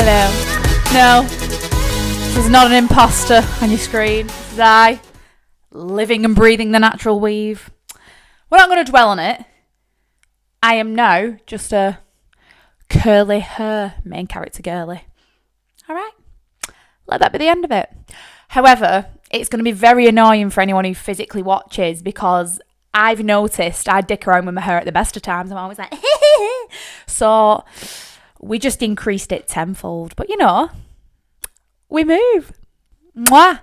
No, this is not an imposter on your screen. This is I, living and breathing the natural weave. We're not going to dwell on it. I am now just a curly hair main character girly. Alright, let that be the end of it. However, it's going to be very annoying for anyone who physically watches because I've noticed I dick around with my hair at the best of times. I'm always like, so we just increased it tenfold. But you know, we move. Mwah.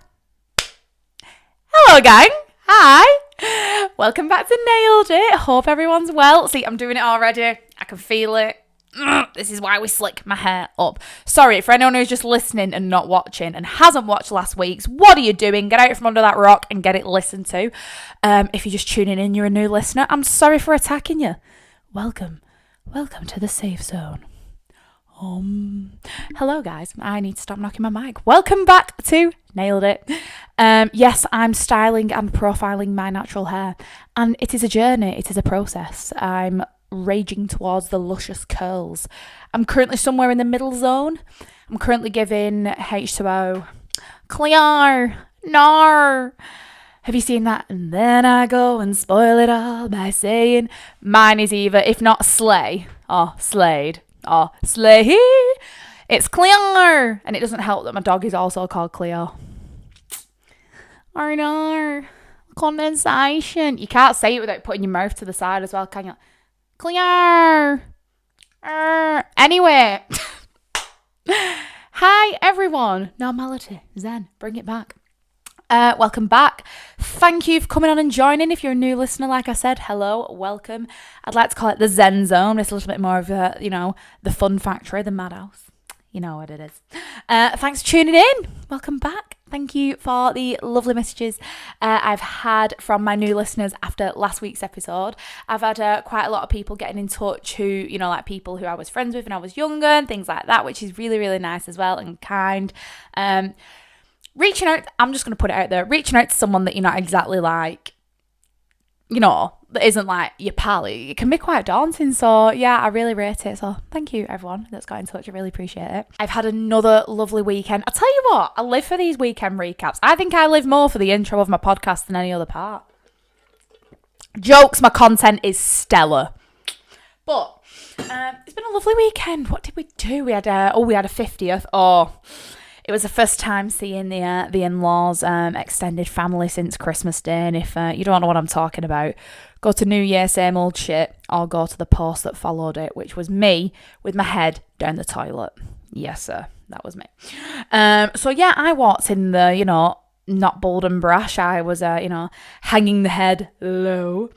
Hello, gang. Hi. Welcome back to Nailed It. Hope everyone's well. See, I'm doing it already. I can feel it. This is why we slick my hair up. Sorry, for anyone who's just listening and not watching and hasn't watched last week's, what are you doing? Get out from under that rock and get it listened to. If you're just tuning in, you're a new listener. I'm sorry for attacking you. Welcome to the safe zone. Hello, guys. I need to stop knocking my mic. Welcome back to Nailed It. Yes, I'm styling and profiling my natural hair, and it is a journey. It is a process. I'm raging towards the luscious curls. I'm currently somewhere in the middle zone. I'm currently giving H2O. Clear. Nar. Have you seen that? And then I go and spoil it all by saying mine is either, if not slay, or slayed, or slay. It's Clear. And it doesn't help that my dog is also called Cleo. Or no. Condensation. You can't say it without putting your mouth to the side as well, can you? Clear. Anyway. Hi, everyone. Normality. Zen. Bring it back. Welcome back. Thank you for coming on and joining. If you're a new listener, like I said, hello, welcome. I'd like to call it the Zen Zone. It's a little bit more of a, the fun factory, the madhouse. You know what it is. Thanks for tuning in. Welcome back. Thank you for the lovely messages I've had from my new listeners after last week's episode. I've had quite a lot of people getting in touch who, like people who I was friends with when I was younger and things like that, which is really, really nice as well and kind. Reaching out, I'm just going to put it out there, reaching out to someone that you're not exactly like, that isn't like your pal, it can be quite daunting. So yeah, I really rate it. So thank you everyone that's got in touch. I really appreciate it. I've had another lovely weekend. I'll tell you what, I live for these weekend recaps. I think I live more for the intro of my podcast than any other part. Jokes, my content is stellar. But it's been a lovely weekend. What did we do? We had a 50th. It was the first time seeing the in-laws, extended family since Christmas Day. And if you don't know what I'm talking about, go to New Year, same old shit, or go to the post that followed it, which was me with my head down the toilet. Yes, sir, that was me. So yeah, I walked in the, not bold and brash. I was, hanging the head low.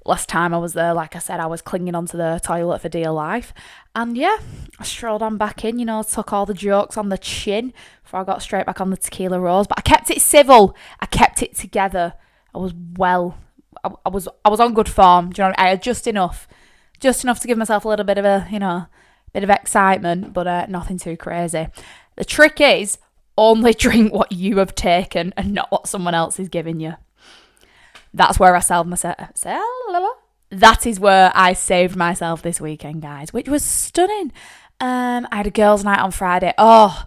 Last time I was there, like I said, I was clinging onto the toilet for dear life. And yeah, I strolled on back in, took all the jokes on the chin before I got straight back on the tequila rose. But I kept it civil. I kept it together. I was I was on good form. Do you know what I mean? I had just enough to give myself a little bit of a, bit of excitement, but nothing too crazy. The trick is only drink what you have taken and not what someone else is giving you. That's where I That is where I saved myself this weekend, guys, which was stunning. I had a girls' night on Friday. I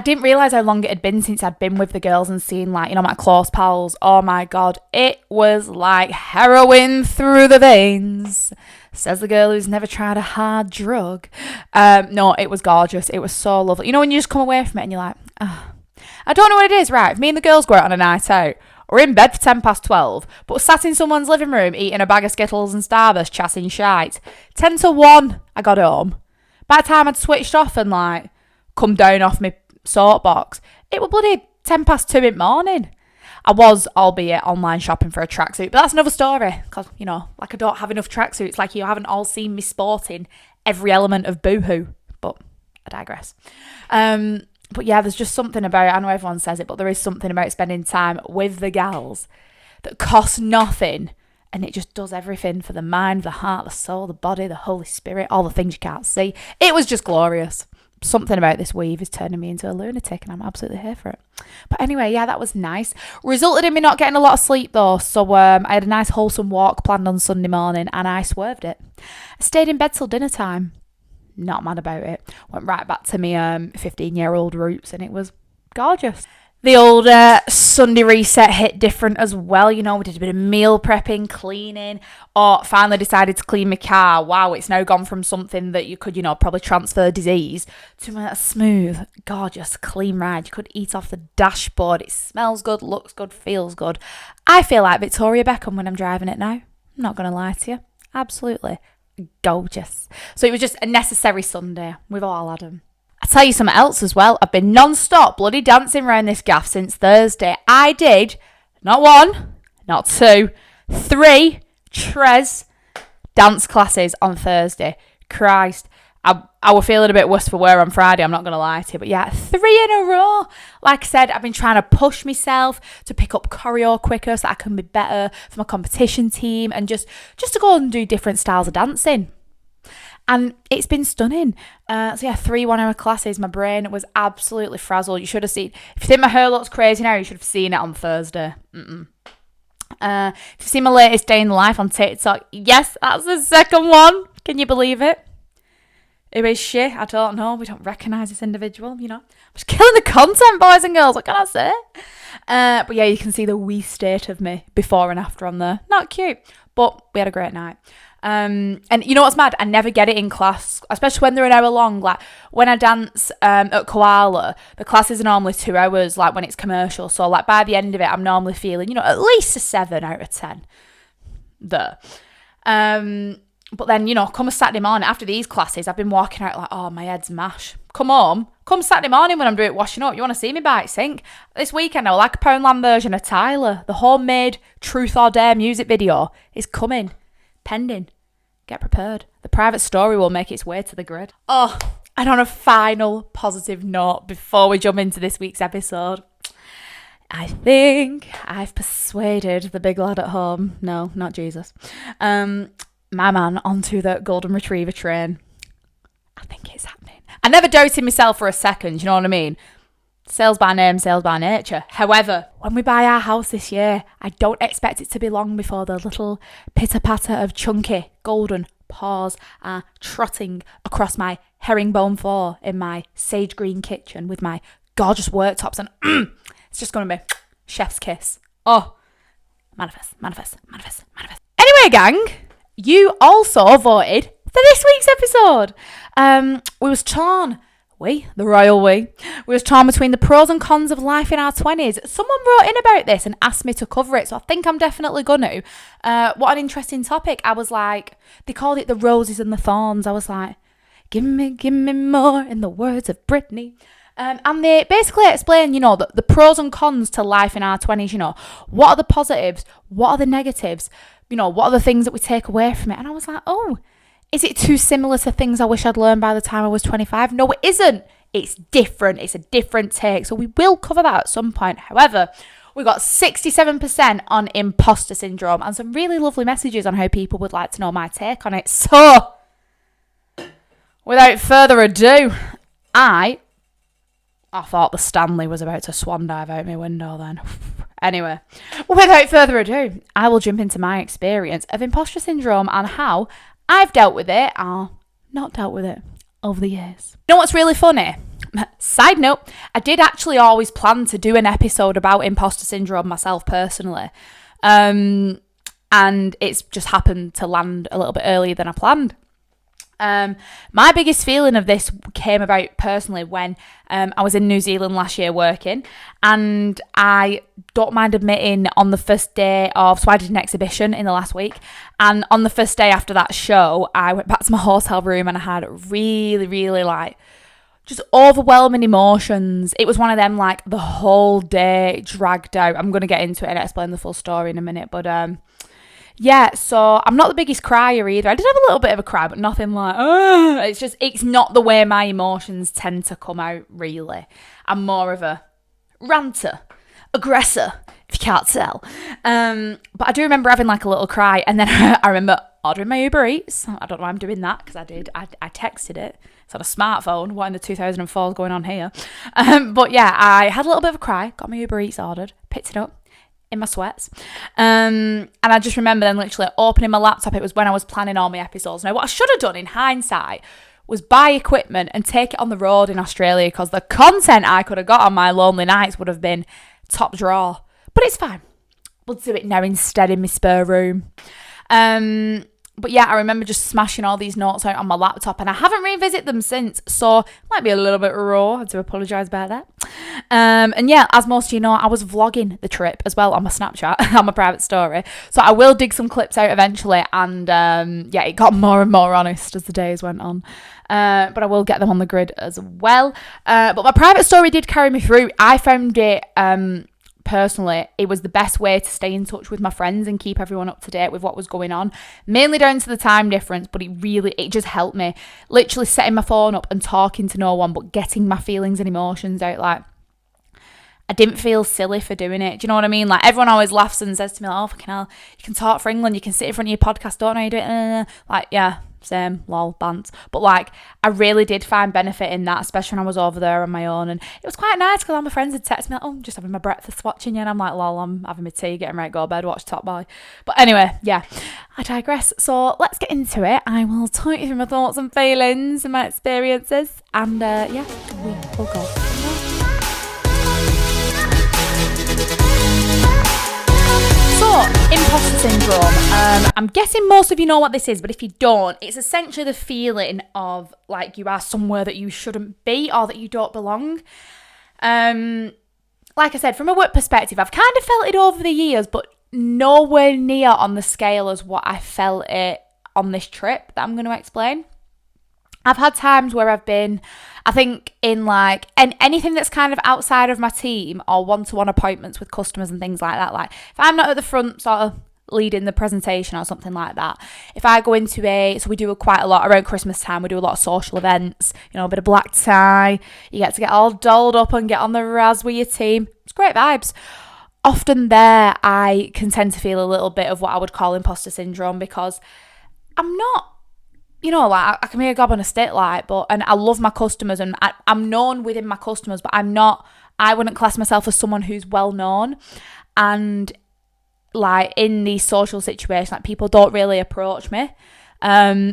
didn't realise how long it had been since I'd been with the girls and seen, my close pals. Oh my God, it was like heroin through the veins. Says the girl who's never tried a hard drug. No, it was gorgeous. It was so lovely. When you just come away from it and you're like, I don't know what it is, right? If me and the girls go out on a night out, we're in bed for 12, but sat in someone's living room eating a bag of Skittles and Starburst, chatting shite. 10 to 1, I got home. By the time I'd switched off and come down off my soapbox, it was bloody 2 in the morning. I was, albeit, online shopping for a tracksuit, but that's another story, because, I don't have enough tracksuits, like you haven't all seen me sporting every element of Boohoo, but I digress. But yeah, there's just something about, I know everyone says it, but there is something about spending time with the gals that costs nothing, and it just does everything for the mind, the heart, the soul, the body, the Holy Spirit, all the things you can't see. It was just glorious. Something about this weave is turning me into a lunatic, and I'm absolutely here for it. But anyway, yeah, that was nice. Resulted in me not getting a lot of sleep though, so I had a nice wholesome walk planned on Sunday morning, and I swerved it. I stayed in bed till dinner time. not mad about it. Went right back to my 15-year-old roots, and it was gorgeous. The old Sunday reset hit different as well. You know, we did a bit of meal prepping, cleaning, or finally decided to clean my car. Wow, it's now gone from something that you could, you know, probably transfer disease to a smooth, gorgeous, clean ride. You could eat off the dashboard. It smells good, looks good, feels good. I feel like Victoria Beckham when I'm driving it now. I'm not going to lie to you. Absolutely gorgeous. So it was just a necessary Sunday. We've all had them. I'll tell you something else as well. I've been non-stop bloody dancing around this gaff since Thursday. I did not 1, not 2, 3 Trez dance classes on Thursday. Christ. I was feeling a bit worse for wear on Friday, I'm not going to lie to you. But yeah, 3 in a row. Like I said, I've been trying to push myself to pick up choreo quicker so that I can be better for my competition team and just to go and do different styles of dancing. And it's been stunning. So yeah, 3 1-hour classes. My brain was absolutely frazzled. You should have seen. If you think my hair looks crazy now, you should have seen it on Thursday. If you've seen my latest day in the life on TikTok, yes, that's the second one. Can you believe it? Who is she? I don't know. We don't recognise this individual, you know. I'm just killing the content, boys and girls. What can I say? But yeah, you can see the wee state of me before and after on there. Not cute, but we had a great night. And you know what's mad? I never get it in class, especially when they're an hour long. Like when I dance at Koala, the classes are normally 2 hours, like when it's commercial. So like by the end of it, I'm normally feeling, you know, at least a 7 out of 10 there. But then, you know, come a Saturday morning after these classes, I've been walking out like, oh, my head's mash. Come home. Come Saturday morning when I'm doing washing up. You want to see me by it sink? This weekend, I like a Poundland version of Tyler. The homemade Truth or Dare music video is coming. Pending. Get prepared. The private story will make its way to the grid. Oh, and on a final positive note before we jump into this week's episode, I think I've persuaded the big lad at home. No, not Jesus. My man onto the golden retriever train. I think it's happening. I never doubted myself for a second, you know what I mean? Sales by name, sales by nature. However, when we buy our house this year, I don't expect it to be long before the little pitter-patter of chunky golden paws are trotting across my herringbone floor in my sage green kitchen with my gorgeous worktops, and it's just going to be chef's kiss. Oh, manifest, manifest, manifest, manifest. Anyway, gang, you also voted for this week's episode. We was torn. The royal we was torn between the pros and cons of life in our 20s. Someone wrote in about this and asked me to cover it, so I think I'm definitely going to. What an interesting topic. I was like, they called it the roses and the thorns. I was like, give me more, in the words of Britney. And they basically explain, you know, the pros and cons to life in our 20s, you know. What are the positives? What are the negatives? You know, what are the things that we take away from it? And I was like, oh, is it too similar to things I wish I'd learned by the time I was 25? No, it isn't. It's different. It's a different take. So we will cover that at some point. However, we got 67% on imposter syndrome and some really lovely messages on how people would like to know my take on it. So, without further ado, I thought the Stanley was about to swan dive out my window then. Anyway, without further ado, I will jump into my experience of imposter syndrome and how I've dealt with it or not dealt with it over the years. You know what's really funny? Side note, I did actually always plan to do an episode about imposter syndrome myself personally. And it's just happened to land a little bit earlier than I planned. My biggest feeling of this came about personally when I was in New Zealand last year working, and I don't mind admitting on the first day of, so I did an exhibition in the last week, and on the first day after that show, I went back to my hotel room and I had really, really like just overwhelming emotions. It was one of them like the whole day dragged out. I'm going to get into it and explain the full story in a minute, but yeah, so I'm not the biggest crier either. I did have a little bit of a cry, but nothing like, it's not the way my emotions tend to come out, really. I'm more of a ranter, aggressor, if you can't tell. But I do remember having like a little cry, and then I remember ordering my Uber Eats. I don't know why I'm doing that, because I did. I texted it. It's on a smartphone. What in the 2004s going on here? But yeah, I had a little bit of a cry, got my Uber Eats ordered, picked it up in my sweats. And I just remember then literally opening my laptop. It was when I was planning all my episodes. Now, what I should have done in hindsight was buy equipment and take it on the road in Australia, because the content I could have got on my lonely nights would have been top draw. But it's fine. We'll do it now instead in my spare room. But yeah, I remember just smashing all these notes out on my laptop, and I haven't revisited them since, so might be a little bit raw. I have to apologise about that. And yeah, as most of you know, I was vlogging the trip as well on my Snapchat, on my private story. So I will dig some clips out eventually, and yeah, it got more and more honest as the days went on. But I will get them on the grid as well. But my private story did carry me through. I found it... personally, it was the best way to stay in touch with my friends and keep everyone up to date with what was going on, mainly down to the time difference, but it just helped me, literally setting my phone up and talking to no one, but getting my feelings and emotions out. Like, I didn't feel silly for doing it. Do you know what I mean? Like, everyone always laughs and says to me, like, oh, fucking hell, you can talk for England, you can sit in front of your podcast, don't know you do it. Like, yeah, same, lol, bants. But like, I really did find benefit in that, especially when I was over there on my own. And it was quite nice because all my friends had texted me like, oh, I'm just having my breakfast watching you. And I'm like, lol, I'm having my tea, getting ready to go to bed, watch Top Boy. But anyway, yeah, I digress. So let's get into it. I will talk you through my thoughts and feelings and my experiences. And yeah, we will go. So, imposter syndrome. I'm guessing most of you know what this is, but if you don't, it's essentially the feeling of like you are somewhere that you shouldn't be or that you don't belong. Like I said, from a work perspective, I've kind of felt it over the years, but nowhere near on the scale as what I felt it on this trip that I'm going to explain. I've had times where I've been, I think, in like anything that's kind of outside of my team or one-to-one appointments with customers and things like that. Like if I'm not at the front sort of leading the presentation or something like that, if I go into so we do quite a lot around Christmas time, we do a lot of social events, you know, a bit of black tie, you get to get all dolled up and get on the razz with your team. It's great vibes. Often there, I can tend to feel a little bit of what I would call imposter syndrome because I'm not, you know, like I can be a gob on a stick, like, and I love my customers and I'm known within my customers, but I wouldn't class myself as someone who's well known. And like in these social situations, like people don't really approach me,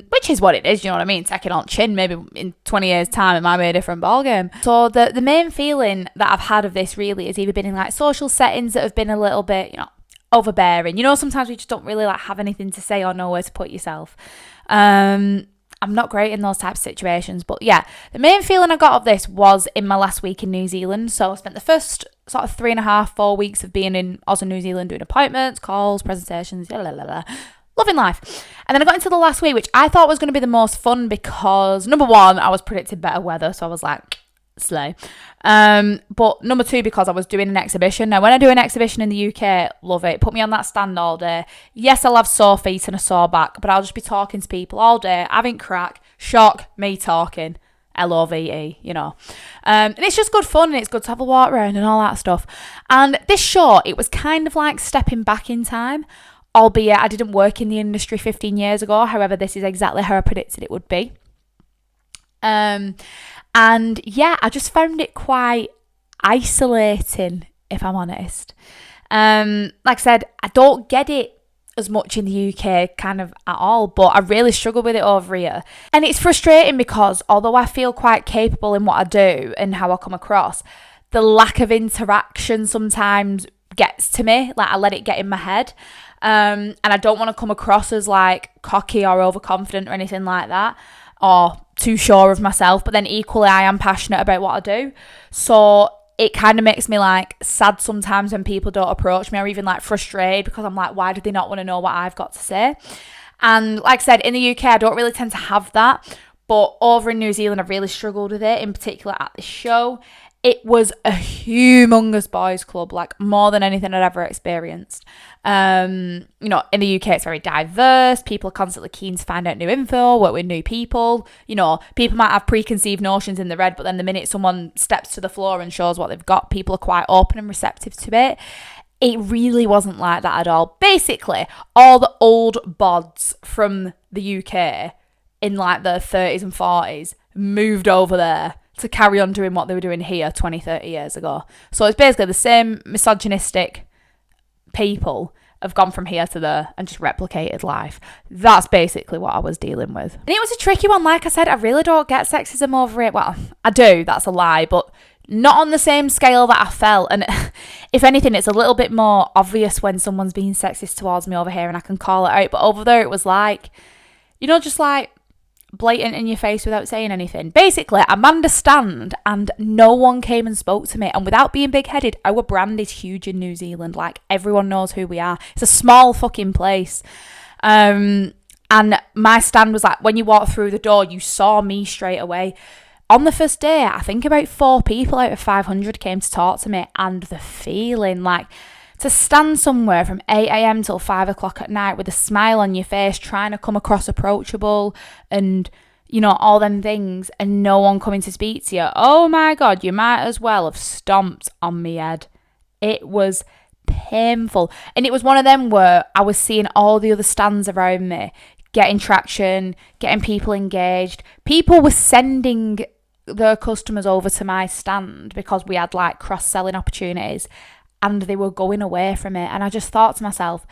which is what it is, you know what I mean? Taking on chin, maybe in 20 years time, it might be a different ballgame. So the main feeling that I've had of this really is either been in like social settings that have been a little bit, you know, overbearing. You know, sometimes we just don't really like have anything to say or know where to put yourself. I'm not great in those types of situations, but yeah, the main feeling I got of this was in my last week in New Zealand. So I spent the first sort of 3.5-4 weeks of being in Oz and New Zealand doing appointments, calls, presentations, loving life. And then I got into the last week, which I thought was going to be the most fun because number one, I was predicted better weather, so I was like, slay. But number two, because I was doing an exhibition. Now when I do an exhibition in the UK, love it, put me on that stand all day. Yes, I'll have sore feet and a sore back, but I'll just be talking to people all day, having crack, shock, me talking, LOVE, you know. And it's just good fun, and it's good to have a walk around and all that stuff. And this show, it was kind of like stepping back in time, albeit I didn't work in the industry 15 years ago. However, this is exactly how I predicted it would be. And yeah, I just found it quite isolating, if I'm honest. Like I said, I don't get it as much in the UK kind of at all, but I really struggle with it over here. And it's frustrating because although I feel quite capable in what I do and how I come across, the lack of interaction sometimes gets to me. Like I let it get in my head. And I don't want to come across as like cocky or overconfident or anything like that, or too sure of myself, but then equally I am passionate about what I do. So it kind of makes me like sad sometimes when people don't approach me, or even like frustrated because I'm like, why do they not want to know what I've got to say? And like I said, in the UK, I don't really tend to have that, but over in New Zealand, I've really struggled with it, in particular at this show. It was a humongous boys club, like more than anything I'd ever experienced. You know, in the UK, it's very diverse. People are constantly keen to find out new info, work with new people. You know, people might have preconceived notions in their head, but then the minute someone steps to the floor and shows what they've got, people are quite open and receptive to it. It really wasn't like that at all. Basically, all the old bods from the UK in like the 30s and 40s moved over there to carry on doing what they were doing here 20, 30 years ago. So it's basically the same misogynistic people have gone from here to there and just replicated life. That's basically what I was dealing with. And it was a tricky one. Like I said, I really don't get sexism over it. Well, I do, that's a lie, but not on the same scale that I felt. And if anything, it's a little bit more obvious when someone's being sexist towards me over here and I can call it out. But over there, it was like, just like blatant in your face without saying anything. Basically, I'm understand and no one came and spoke to me. And without being big-headed, our brand is huge in New Zealand. Like, everyone knows who we are. It's a small fucking place. And my stand was like, when you walked through the door, you saw me straight away. On the first day, I think about 4 people out of 500 came to talk to me, and the feeling, like, to stand somewhere from 8 a.m. till 5 o'clock at night with a smile on your face, trying to come across approachable and, all them things, and no one coming to speak to you. Oh my God, you might as well have stomped on me head. It was painful. And it was one of them where I was seeing all the other stands around me getting traction, getting people engaged. People were sending their customers over to my stand because we had like cross-selling opportunities, and they were going away from it. And I just thought to myself,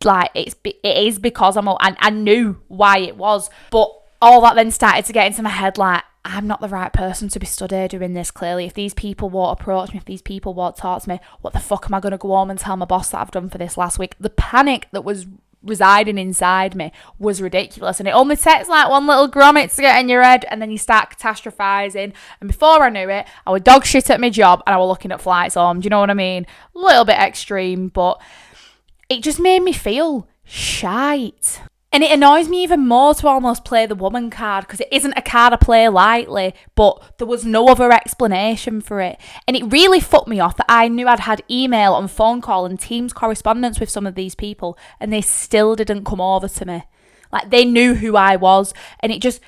like, it is because I knew why it was, but all that then started to get into my head, like, I'm not the right person to be stood here doing this, clearly. If these people won't approach me, if these people won't talk to me, what the fuck am I going to go home and tell my boss that I've done for this last week? The panic that was residing inside me was ridiculous, and it only takes like one little grommet to get in your head, and then you start catastrophizing. And before I knew it, I was dog shit at my job and I was looking at flights home. Do you know what I mean? A little bit extreme, but it just made me feel shite. And it annoys me even more to almost play the woman card, because it isn't a card I play lightly, but there was no other explanation for it. And it really fucked me off that I knew I'd had email and phone call and Teams correspondence with some of these people, and they still didn't come over to me. Like, they knew who I was, and it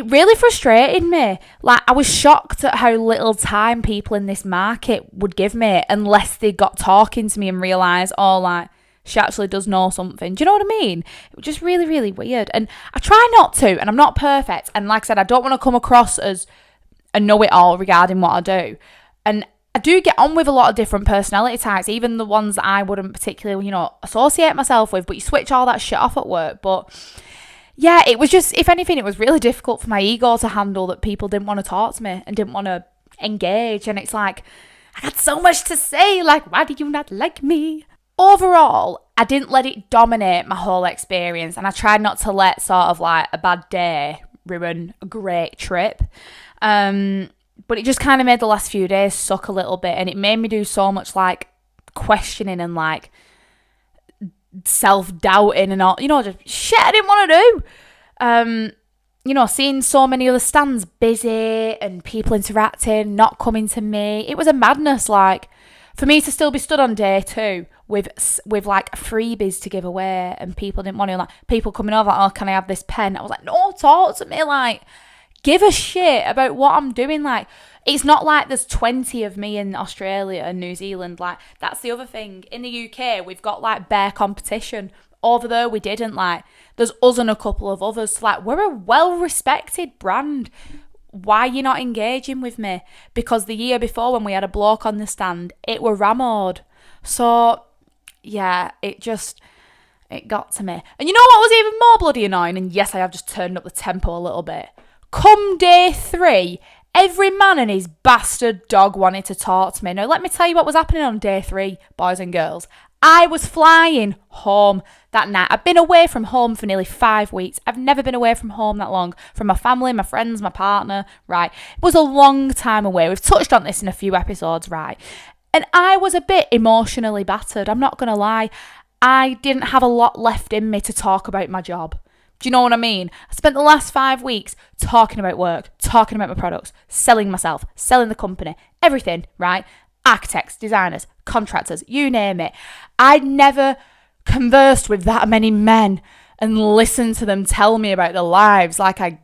really frustrated me. Like, I was shocked at how little time people in this market would give me unless they got talking to me and realised, she actually does know something. Do you know what I mean? It was just really, really weird. And I try not to, and I'm not perfect. And like I said, I don't want to come across as a know-it-all regarding what I do. And I do get on with a lot of different personality types, even the ones that I wouldn't particularly, associate myself with. But you switch all that shit off at work. But yeah, it was just, if anything, it was really difficult for my ego to handle that people didn't want to talk to me and didn't want to engage. And it's like, I got so much to say. Like, why do you not like me? Overall, I didn't let it dominate my whole experience, and I tried not to let sort of like a bad day ruin a great trip. But it just kind of made the last few days suck a little bit, and it made me do so much like questioning and like self-doubting and all, just shit I didn't want to do. Seeing so many other stands busy and people interacting, not coming to me. It was a madness, like, for me to still be stood on day 2 with like freebies to give away, and people didn't want to, like, people coming over, like, oh, can I have this pen? I was like, no, talk to me, like, give a shit about what I'm doing. Like, it's not like there's 20 of me in Australia and New Zealand. Like, that's the other thing. In the UK, we've got like bare competition. Over there, we didn't. Like, there's us and a couple of others. So, like, we're a well-respected brand. Why are you not engaging with me? Because the year before, when we had a bloke on the stand, it were rammed. So, yeah, it got to me. And you know what was even more bloody annoying? And yes, I have just turned up the tempo a little bit. Come day 3, every man and his bastard dog wanted to talk to me. Now, let me tell you what was happening on day 3, boys and girls. I was flying home that night. I've been away from home for nearly 5 weeks. I've never been away from home that long. From my family, my friends, my partner, right? It was a long time away. We've touched on this in a few episodes, right? And I was a bit emotionally battered. I'm not going to lie. I didn't have a lot left in me to talk about my job. Do you know what I mean? I spent the last 5 weeks talking about work, talking about my products, selling myself, selling the company, everything, right? Architects, designers, contractors, you name it. I'd never conversed with that many men and listened to them tell me about their lives like I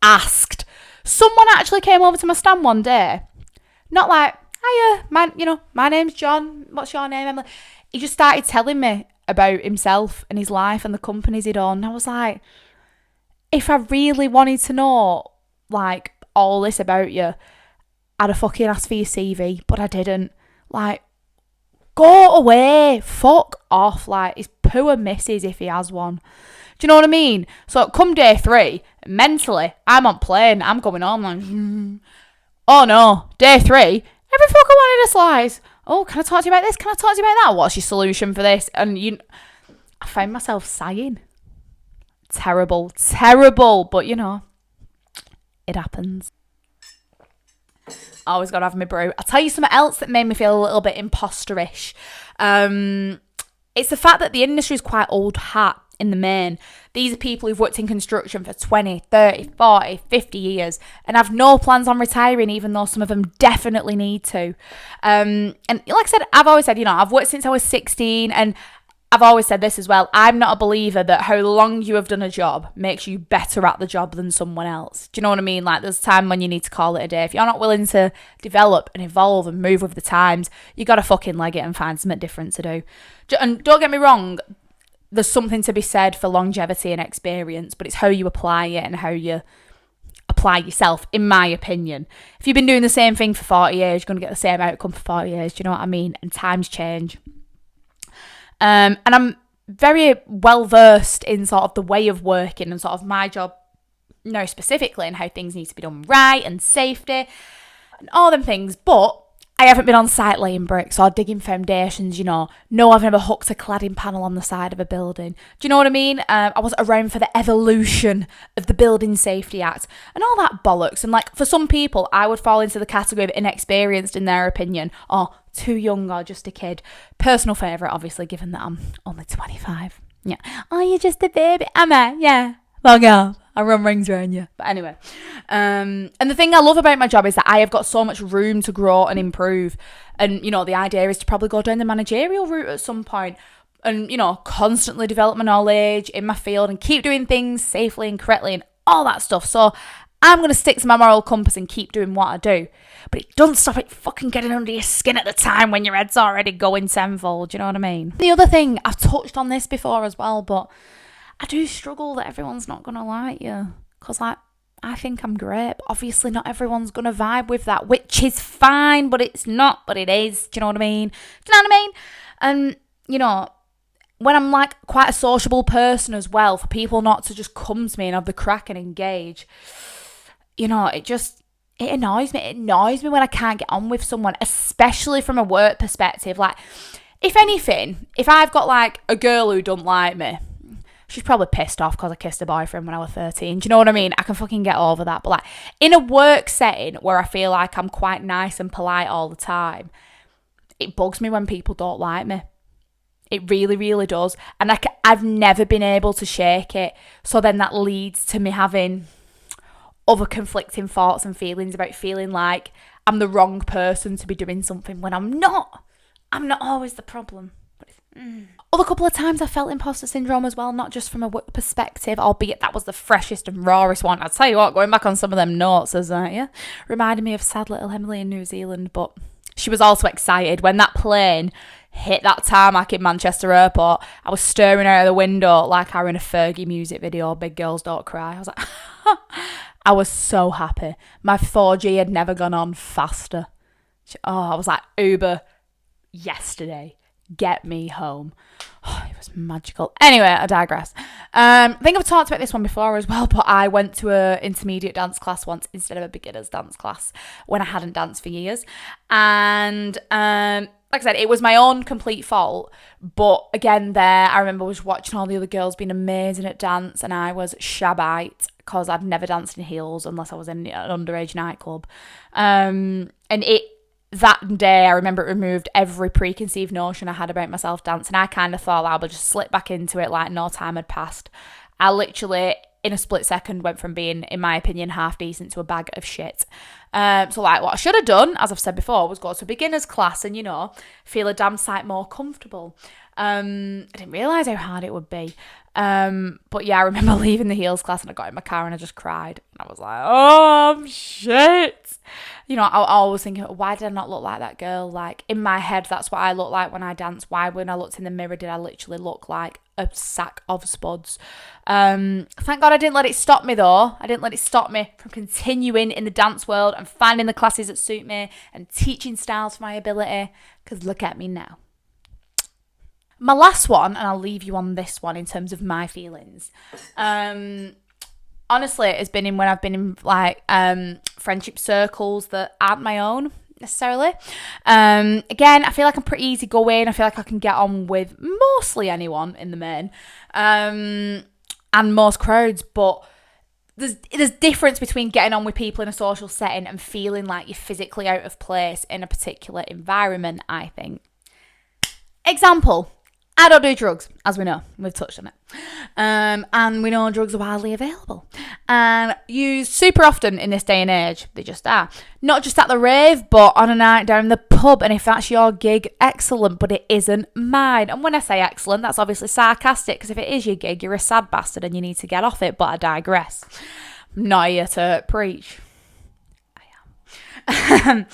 asked. Someone actually came over to my stand one day. Not like, hiya, my name's John. What's your name, Emily? He just started telling me about himself and his life and the companies he'd owned. I was like, if I really wanted to know, like, all this about you, I'd have fucking asked for your CV, but I didn't. Like, Go away. Fuck off. Like, his poor missus if he has one. Do you know what I mean? So come day 3, mentally, I'm on plane. I'm going home like, oh no, day 3, every fucker wanted a slice. Oh, can I talk to you about this? Can I talk to you about that? What's your solution for this? And I find myself sighing. Terrible, but it happens. I always gotta have my brew. I'll tell you something else that made me feel a little bit imposterish. It's the fact that the industry is quite old hat in the main. These are people who've worked in construction for 20, 30, 40, 50 years and have no plans on retiring, even though some of them definitely need to. And like I said, I've always said, I've worked since I was 16, and I've always said this as well. I'm not a believer that how long you have done a job makes you better at the job than someone else. Do you know what I mean? Like, there's a time when you need to call it a day. If you're not willing to develop and evolve and move with the times, you got to fucking leg it and find something different to do. And don't get me wrong, there's something to be said for longevity and experience, but it's how you apply it and how you apply yourself, in my opinion. If you've been doing the same thing for 40 years, you're going to get the same outcome for 40 years. Do you know what I mean? And times change. And I'm very well versed in sort of the way of working and sort of my job, specifically, and how things need to be done right and safety and all them things. But I haven't been on site laying bricks or digging foundations, No, I've never hooked a cladding panel on the side of a building. Do you know what I mean? I wasn't around for the evolution of the Building Safety Act and all that bollocks. And like, for some people, I would fall into the category of inexperienced in their opinion, or too young, or just a kid. Personal favourite, obviously, given that I'm only 25. Yeah. Oh, you're just a baby. Am I? Yeah. Fuck off. I run rings around you. But anyway. And the thing I love about my job is that I have got so much room to grow and improve. And, the idea is to probably go down the managerial route at some point. And, constantly develop my knowledge in my field and keep doing things safely and correctly and all that stuff. So I'm going to stick to my moral compass and keep doing what I do. But it doesn't stop it fucking getting under your skin at the time when your head's already going tenfold. Do you know what I mean? The other thing, I've touched on this before as well, but I do struggle that everyone's not going to like you. Because, I think I'm great. But obviously, not everyone's going to vibe with that, which is fine, but it's not, but it is. Do you know what I mean? And, when I'm quite a sociable person as well, for people not to just come to me and have the crack and engage, it annoys me. It annoys me when I can't get on with someone, especially from a work perspective. Like, if anything, if I've got a girl who don't like me, she's probably pissed off because I kissed a boyfriend when I was 13. Do you know what I mean? I can fucking get over that. But in a work setting where I feel like I'm quite nice and polite all the time, it bugs me when people don't like me. It really, really does. And I've never been able to shake it. So then that leads to me having other conflicting thoughts and feelings about feeling like I'm the wrong person to be doing something when I'm not. I'm not always the problem. Other couple of times I felt imposter syndrome as well, not just from a work perspective, albeit that was the freshest and rawest one. I'll tell you what, going back on some of them notes reminded me of sad little Emily in New Zealand, but she was also excited when that plane hit that tarmac in Manchester Airport. I was staring out of the window like I were in a Fergie music video, Big Girls Don't Cry. I was like, I was so happy. My 4G had never gone on faster. I was like, Uber yesterday. Get me home. It was magical. Anyway, I digress. I think I've talked about this one before as well, but I went to an intermediate dance class once instead of a beginner's dance class when I hadn't danced for years. And like I said, it was my own complete fault. But again, I remember I was watching all the other girls being amazing at dance, and I was shabite because I'd never danced in heels unless I was in an underage nightclub. That day, I remember it removed every preconceived notion I had about myself dancing. I kind of thought I would just slip back into it like no time had passed. I literally, in a split second, went from being, in my opinion, half decent to a bag of shit. So what I should have done, as I've said before, was go to a beginner's class and, feel a damn sight more comfortable. I didn't realise how hard it would be. But yeah, I remember leaving the heels class and I got in my car and I just cried. And I was like, oh, shit. I always thinking, why did I not look like that girl? Like, in my head, that's what I look like when I dance. Why, when I looked in the mirror, did I literally look like a sack of spuds? Thank God I didn't let it stop me, though. I didn't let it stop me from continuing in the dance world and finding the classes that suit me and teaching styles for my ability. Because look at me now. My last one, and I'll leave you on this one in terms of my feelings. Honestly, it has been when I've been in like friendship circles that aren't my own necessarily. Again, I feel like I'm pretty easygoing. I feel like I can get on with mostly anyone in the main, and most crowds. But there's difference between getting on with people in a social setting and feeling like you're physically out of place in a particular environment, I think. Example. I don't do drugs, as we know. We've touched on it. And we know drugs are widely available and used super often in this day and age. They just are. Not just at the rave, but on a night down the pub. And if that's your gig, excellent, but it isn't mine. And when I say excellent, that's obviously sarcastic, because if it is your gig, you're a sad bastard and you need to get off it, but I digress. I'm not here to preach. I am.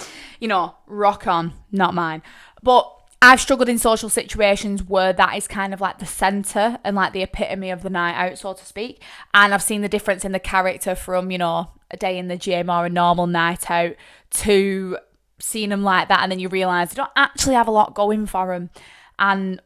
Rock on, not mine. But I've struggled in social situations where that is kind of like the centre and like the epitome of the night out, so to speak. And I've seen the difference in the character from, a day in the gym or a normal night out to seeing them like that. And then you realise they don't actually have a lot going for them. And,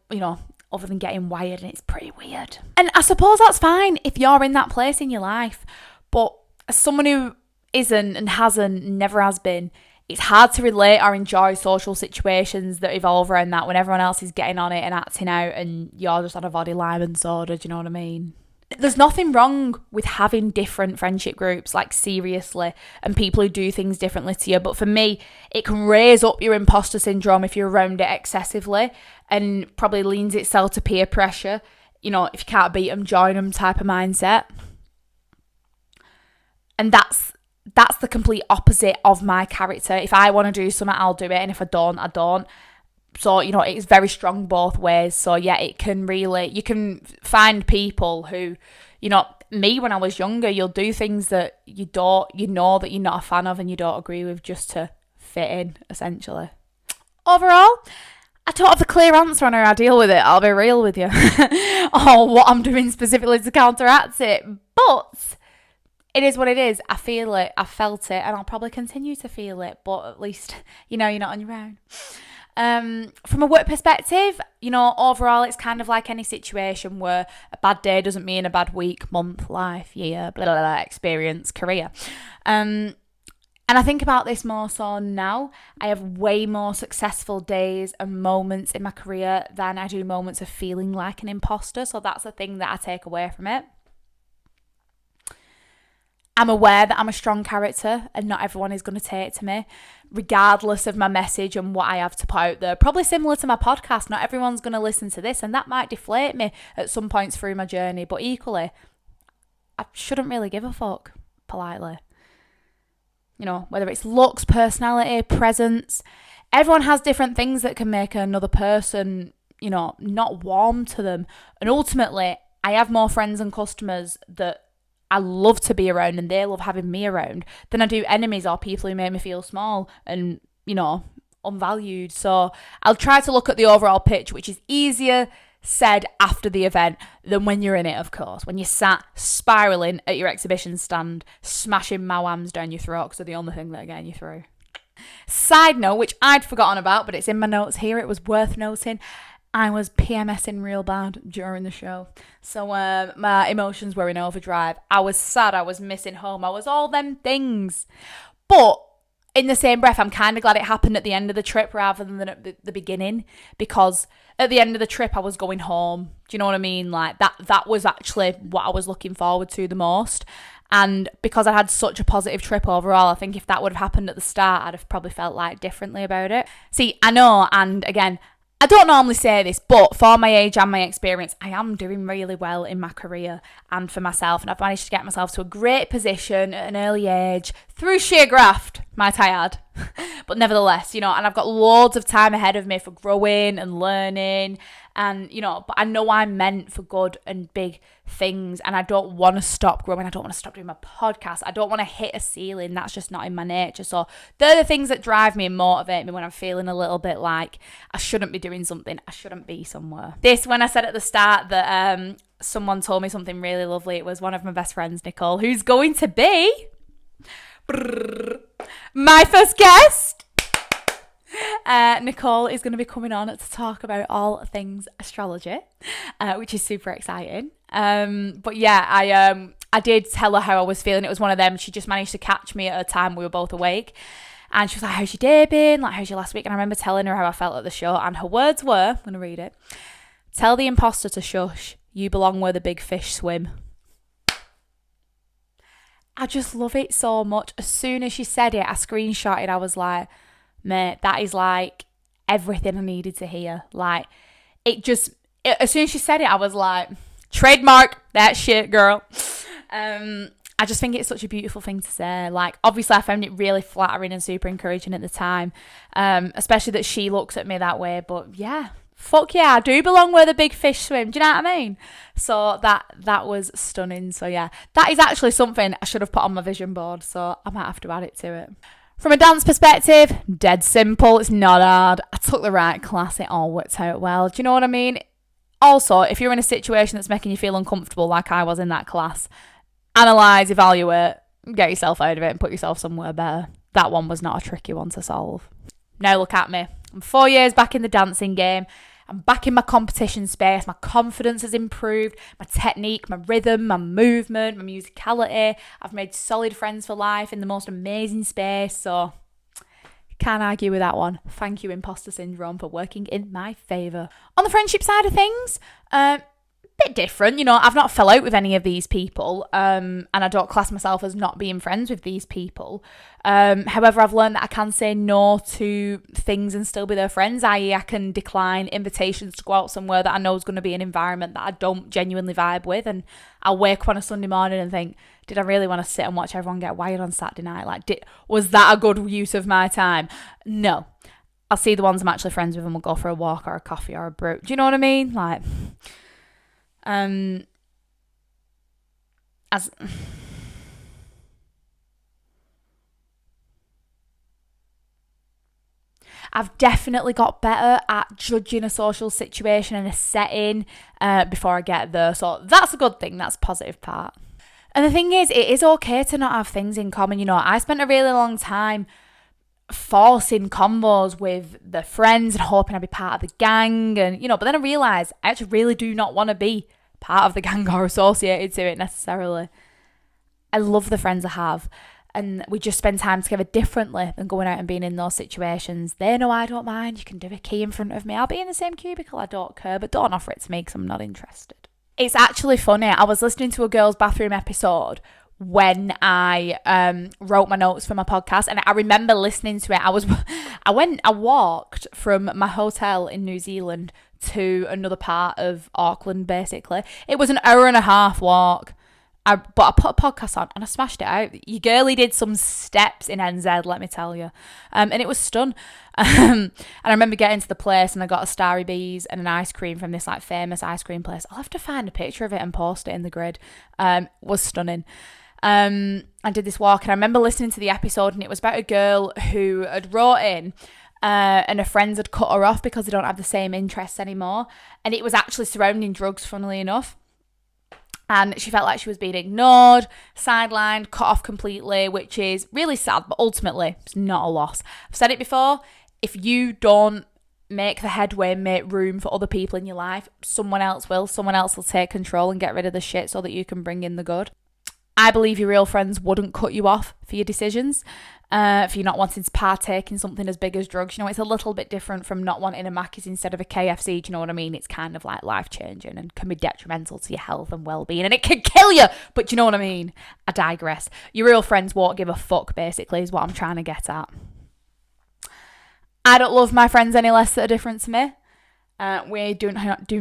other than getting wired, and it's pretty weird. And I suppose that's fine if you're in that place in your life. But as someone who isn't and hasn't, never has been, it's hard to relate or enjoy social situations that evolve around that when everyone else is getting on it and acting out and you're just on a body lime and soda, do you know what I mean? There's nothing wrong with having different friendship groups, like seriously, and people who do things differently to you. But for me, it can raise up your imposter syndrome if you're around it excessively, and probably leans itself to peer pressure. If you can't beat them, join them type of mindset. And that's the complete opposite of my character. If I want to do something, I'll do it. And if I don't, I don't. So, it's very strong both ways. So, yeah, it can really, you can find people who, me when I was younger, you'll do things that you know that you're not a fan of and you don't agree with just to fit in, essentially. Overall, I don't have a clear answer on how I deal with it. I'll be real with you. Or what I'm doing specifically to counteract it. But it is what it is. I feel it. I felt it. And I'll probably continue to feel it. But at least, you're not on your own. From a work perspective, overall, it's kind of like any situation where a bad day doesn't mean a bad week, month, life, year, blah, blah, blah, experience, career. And I think about this more so now. I have way more successful days and moments in my career than I do moments of feeling like an imposter. So that's the thing that I take away from it. I'm aware that I'm a strong character and not everyone is going to take to me, regardless of my message and what I have to put out there. Probably similar to my podcast, not everyone's going to listen to this, and that might deflate me at some points through my journey. But equally, I shouldn't really give a fuck, politely. Whether it's looks, personality, presence, everyone has different things that can make another person, not warm to them. And ultimately, I have more friends and customers that I love to be around and they love having me around than I do enemies or people who make me feel small and, unvalued. So I'll try to look at the overall pitch, which is easier said after the event than when you're in it, of course. When you're sat spiralling at your exhibition stand, smashing mawams down your throat because they're the only thing that are getting you through. Side note, which I'd forgotten about, but it's in my notes here, it was worth noting. I was PMSing real bad during the show. So my emotions were in overdrive. I was sad. I was missing home. I was all them things. But in the same breath, I'm kind of glad it happened at the end of the trip rather than at the beginning. Because at the end of the trip, I was going home. Do you know what I mean? Like that was actually what I was looking forward to the most. And because I had such a positive trip overall, I think if that would have happened at the start, I'd have probably felt like differently about it. See, I know, and again, I don't normally say this, but for my age and my experience, I am doing really well in my career and for myself. And I've managed to get myself to a great position at an early age through sheer graft, might I add. But nevertheless, and I've got loads of time ahead of me for growing and learning. And, but I know I'm meant for good and big things. And I don't want to stop growing. I don't want to stop doing my podcast. I don't want to hit a ceiling. That's just not in my nature. So they're the things that drive me and motivate me when I'm feeling a little bit like I shouldn't be doing something. I shouldn't be somewhere. When I said at the start that someone told me something really lovely. It was one of my best friends, Nicole, who's going to be my first guest. Nicole is going to be coming on to talk about all things astrology, which is super exciting. But yeah, I did tell her how I was feeling. It was one of them. She just managed to catch me at a time we were both awake. And she was like, how's your day been? Like, how's your last week? And I remember telling her how I felt at the show. And her words were, I'm going to read it. Tell the imposter to shush. You belong where the big fish swim. I just love it so much. As soon as she said it, I screenshotted. I was like, mate, that is like everything I needed to hear. Like, as soon as she said it, I was like, trademark that shit, girl. I just think it's such a beautiful thing to say. Like, obviously I found it really flattering and super encouraging at the time, especially that she looks at me that way. But yeah, fuck yeah, I do belong where the big fish swim. Do you know what I mean? So that was stunning. So yeah, that is actually something I should have put on my vision board. So I might have to add it to it. From a dance perspective, dead simple. It's not hard. I took the right class. It all worked out well. Do you know what I mean? Also, if you're in a situation that's making you feel uncomfortable like I was in that class, analyse, evaluate, get yourself out of it and put yourself somewhere better. That one was not a tricky one to solve. Now look at me. I'm 4 years back in the dancing game. I'm back in my competition space. My confidence has improved. My technique, my rhythm, my movement, my musicality. I've made solid friends for life in the most amazing space. So can't argue with that one. Thank you, Imposter Syndrome, for working in my favour. On the friendship side of things, bit different. You know, I've not fell out with any of these people, and I don't class myself as not being friends with these people. However, I've learned that I can say no to things and still be their friends, i.e. I can decline invitations to go out somewhere that I know is going to be an environment that I don't genuinely vibe with, and I'll wake up on a Sunday morning and think, did I really want to sit and watch everyone get wired on Saturday night? Like, was that a good use of my time? No. I'll see the ones I'm actually friends with and we'll go for a walk or a coffee or a brew. Do you know what I mean? Like, I've definitely got better at judging a social situation and a setting before I get there. So that's a good thing. That's a positive part. And the thing is, it is okay to not have things in common. You know, I spent a really long time forcing combos with the friends and hoping I'd be part of the gang. And, you know, but then I realised I actually really do not want to be part of the gang or associated to it necessarily. I love the friends I have. And we just spend time together differently than going out and being in those situations. They know I don't mind. You can do a key in front of me. I'll be in the same cubicle. I don't care. But don't offer it to me because I'm not interested. It's actually funny. I was listening to a girls' bathroom episode when I wrote my notes for my podcast, and I remember listening to it. I walked from my hotel in New Zealand to another part of Auckland, basically. It was an hour and a half walk. But I put a podcast on and I smashed it out. Your girlie did some steps in NZ, let me tell you. And it was stun. And I remember getting to the place and I got a Starry Bees and an ice cream from this like famous ice cream place. I'll have to find a picture of it and post it in the grid. Was stunning. I did this walk and I remember listening to the episode and it was about a girl who had wrote in and her friends had cut her off because they don't have the same interests anymore. And it was actually surrounding drugs, funnily enough. And she felt like she was being ignored, sidelined, cut off completely, which is really sad, but ultimately it's not a loss. I've said it before, if you don't make the headway and make room for other people in your life, someone else will. Someone else will take control and get rid of the shit so that you can bring in the good. I believe your real friends wouldn't cut you off for your decisions, for you not wanting to partake in something as big as drugs. You know, it's a little bit different from not wanting a Mackey's instead of a KFC. Do you know what I mean? It's kind of like life-changing and can be detrimental to your health and well-being, and it can kill you. But do you know what I mean? I digress. Your real friends won't give a fuck, basically, is what I'm trying to get at. I don't love my friends any less that are different to me. We do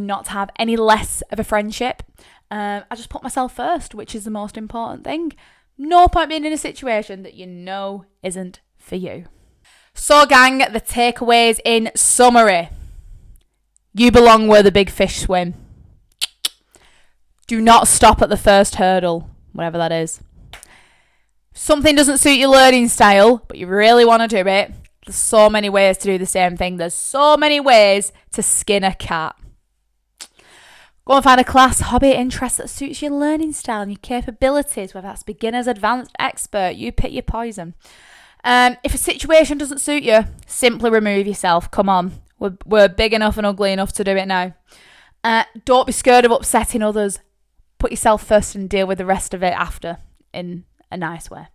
not have any less of a friendship. I just put myself first, which is the most important thing. No point being in a situation that you know isn't for you. So gang, the takeaways in summary. You belong where the big fish swim. Do not stop at the first hurdle, whatever that is. If something doesn't suit your learning style, but you really want to do it, there's so many ways to do the same thing. There's so many ways to skin a cat. Go and find a class, hobby, interest that suits your learning style and your capabilities, whether that's beginners, advanced, expert. You pick your poison. If a situation doesn't suit you, simply remove yourself. Come on. We're big enough and ugly enough to do it now. Don't be scared of upsetting others. Put yourself first and deal with the rest of it after in a nice way.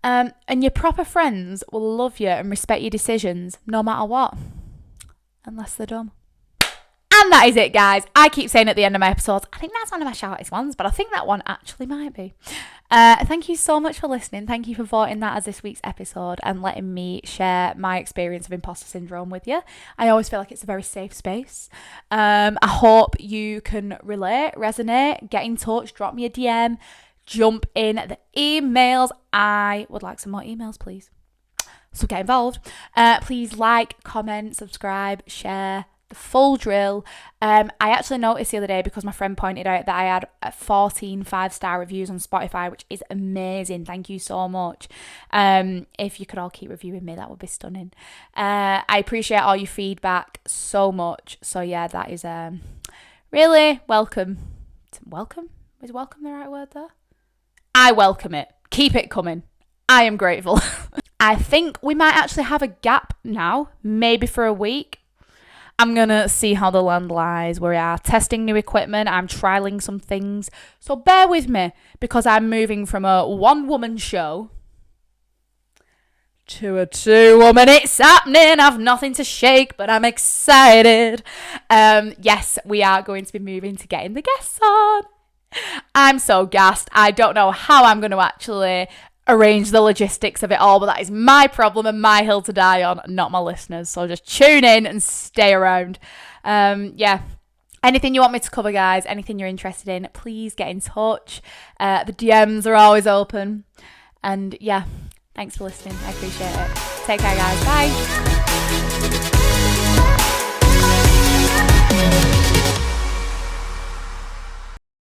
And your proper friends will love you and respect your decisions no matter what. Unless they're dumb. And that is it, guys. I keep saying at the end of my episodes, I think that's one of my shoutest ones, but I think that one actually might be. Thank you so much for listening. Thank you for voting that as this week's episode and letting me share my experience of imposter syndrome with you. I always feel like it's a very safe space. I hope you can relate, resonate, get in touch, drop me a DM, jump in the emails. I would like some more emails, please. So get involved. Please like, comment, subscribe, share. The full drill. I actually noticed the other day because my friend pointed out that I had 14 5-star reviews on Spotify, which is amazing. Thank you so much. If you could all keep reviewing me, that would be stunning. I appreciate all your feedback so much. So yeah, that is really welcome. Welcome? Is welcome the right word there? I welcome it. Keep it coming. I am grateful. I think we might actually have a gap now, maybe for a week. I'm going to see how the land lies. We are testing new equipment. I'm trialing some things. So bear with me because I'm moving from a one-woman show to a 2-woman. It's happening. I've nothing to shake, but I'm excited. Yes, we are going to be moving to getting the guests on. I'm so gassed. I don't know how I'm going to actually arrange the logistics of it all, but that is my problem and my hill to die on, not my listeners. So just tune in and stay around. Yeah. Anything you want me to cover, guys, anything you're interested in, please get in touch. The DMs are always open. And yeah, thanks for listening. I appreciate it. Take care, guys. Bye.